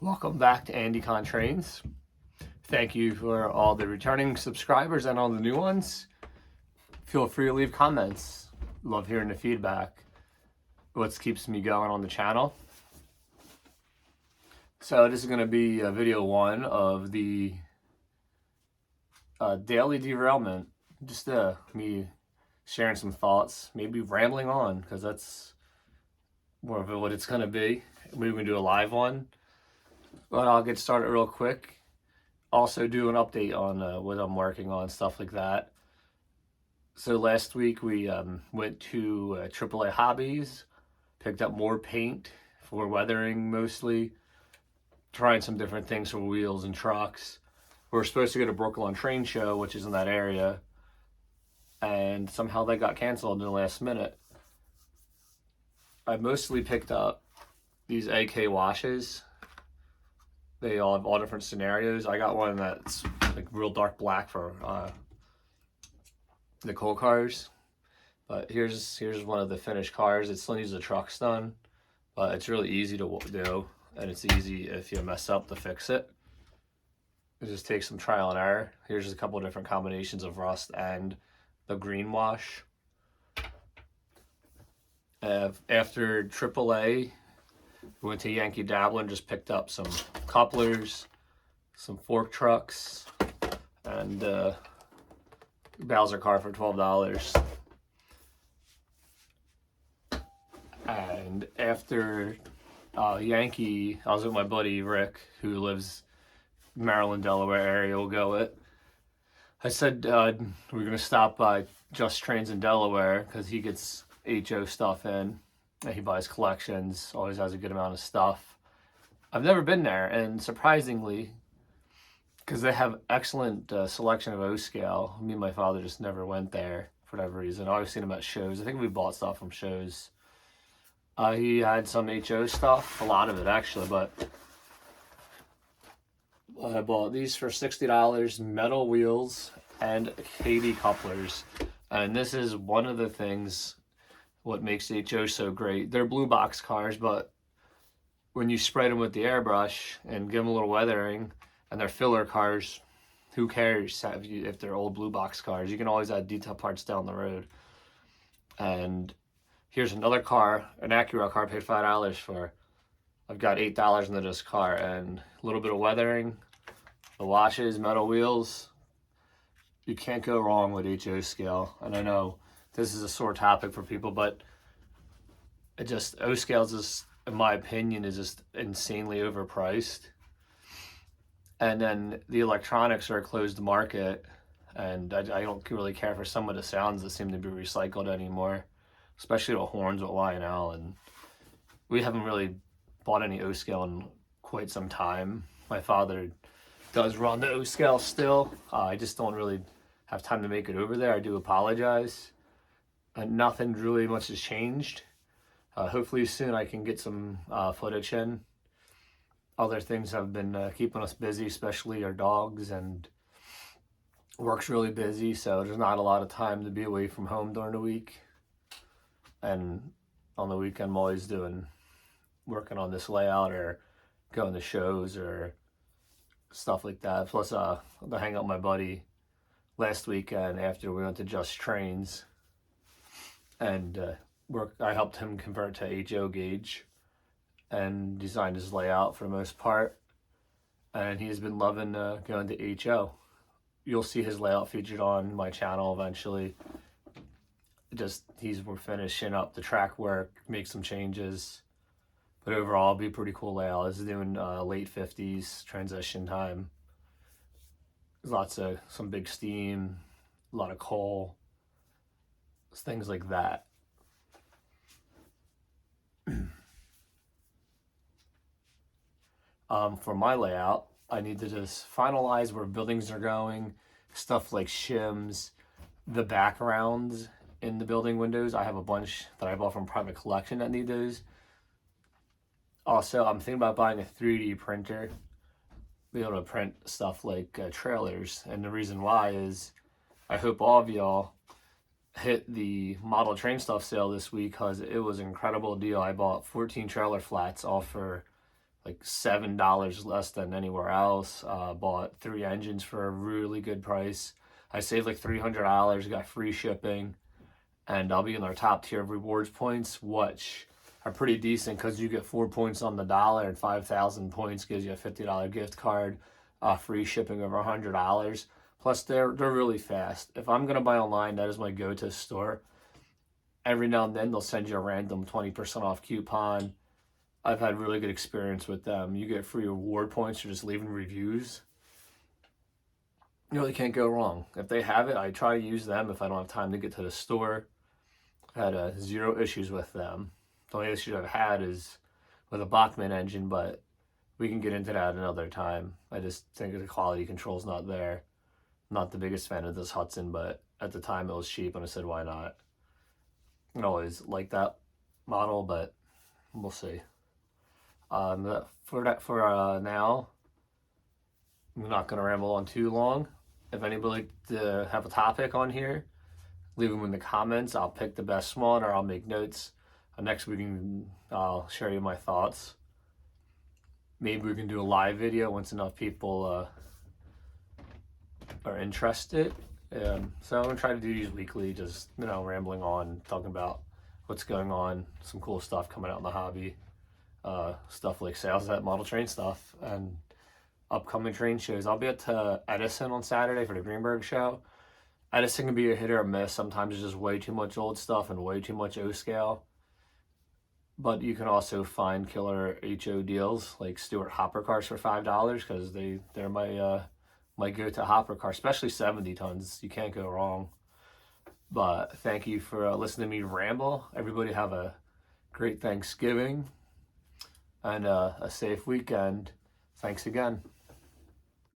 Welcome back to Andy Con Trains. Thank you for all the returning subscribers and all the new ones. Feel free to leave comments. Love hearing the feedback. What keeps me going on the channel. So this is going to be video one of the Daily Derailment. Just me sharing some thoughts, maybe rambling on, because that's more of what it's going to be. We're going to do a live one. But I'll get started real quick. Also do an update on what I'm working on, stuff like that. So last week we went to AAA Hobbies, picked up more paint for weathering mostly, trying some different things for wheels and trucks. We're supposed to go to Brooklyn Train Show, which is in that area, and somehow that got canceled in the last minute. I mostly picked up these AK washes. They all have all different scenarios. I got one that's like real dark black for the coal cars. But here's one of the finished cars. It still needs the trucks done, but it's really easy to do, and it's easy if you mess up to fix it. It just takes some trial and error. Here's a couple of different combinations of rust and the green wash. After AAA, we went to Yankee Dabbler and just picked up some couplers, some fork trucks, and Bowser car for $12. And after Yankee, I was with my buddy Rick, who lives Maryland, Delaware area. We'll go it. I said we're going to stop by Just Trains in Delaware because he gets HO stuff in. He buys collections, always has a good amount of stuff. I've never been there, and surprisingly, because they have excellent selection of O-scale, me and my father just never went there for whatever reason. I always seen him at shows. I think we bought stuff from shows. He had some HO stuff, a lot of it actually, but I bought these for $60, metal wheels and KD couplers. And this is one of the things what makes HO so great. They're blue box cars, but when you spray them with the airbrush and give them a little weathering, and they're filler cars, who cares if they're old blue box cars? You can always add detail parts down the road. And here's another car, an Acura car I paid $5 for. I've got $8 into this car, and a little bit of weathering, the washes, metal wheels. You can't go wrong with HO scale. And I know this is a sore topic for people, but O-scale is just, in my opinion, is just insanely overpriced. And then the electronics are a closed market, and I don't really care for some of the sounds that seem to be recycled anymore, especially the horns with Lionel. And we haven't really bought any O-scale in quite some time. My father does run the O-scale still. I just don't really have time to make it over there. I do apologize. Nothing really much has changed. Hopefully soon I can get some footage in. Other things have been keeping us busy, especially our dogs, and work's really busy, so there's not a lot of time to be away from home during the week. And on the weekend I'm always working on this layout or going to shows or stuff like that. Plus I hang out with my buddy last weekend after we went to Just Trains. And I helped him convert to HO gauge and designed his layout for the most part. And he's been loving going to HO. You'll see his layout featured on my channel eventually. We're finishing up the track work, make some changes. But overall, it'll be a pretty cool layout. This is doing late 50s transition time. There's some big steam, a lot of coal. Things like that. For my layout, I need to just finalize where buildings are going, stuff like shims, the backgrounds in the building windows. I have a bunch that I bought from private collection that need those. Also, I'm thinking about buying a 3D printer, be able to print stuff like trailers. And the reason why is I hope all of y'all hit the model train stuff sale this week because it was an incredible deal. I bought 14 trailer flats all for like $7 less than anywhere else. Bought 3 engines for a really good price. I saved like $300, got free shipping, and I'll be in our top tier of rewards points, which are pretty decent because you get 4 points on the dollar, and 5,000 points gives you a $50 gift card, free shipping over $100. Plus, they're really fast. If I'm gonna buy online, that is my go-to store. Every now and then, they'll send you a random 20% off coupon. I've had really good experience with them. You get free reward points for just leaving reviews. You really can't go wrong. If they have it, I try to use them if I don't have time to get to the store. I had 0 issues with them. The only issue I've had is with a Bachmann engine, but we can get into that another time. I just think the quality control's not there. Not the biggest fan of this Hudson, but at the time it was cheap, and I said, why not? I always like that model, but we'll see. For now, I'm not going to ramble on too long. If anybody would like to have a topic on here, leave them in the comments. I'll pick the best one, or I'll make notes. Next week, I'll share you my thoughts. Maybe we can do a live video once enough people are interested. So I'm going to try to do these weekly, just, rambling on, talking about what's going on, some cool stuff coming out in the hobby, stuff like sales at model train stuff, and upcoming train shows. I'll be at Edison on Saturday for the Greenberg show. Edison can be a hit or a miss. Sometimes there's just way too much old stuff and way too much O-scale. But you can also find killer HO deals like Stewart hopper cars for $5 because they're my go-to hopper car, especially 70 tons. You can't go wrong. But thank you for listening to me ramble. Everybody have a great Thanksgiving and a safe weekend. Thanks again.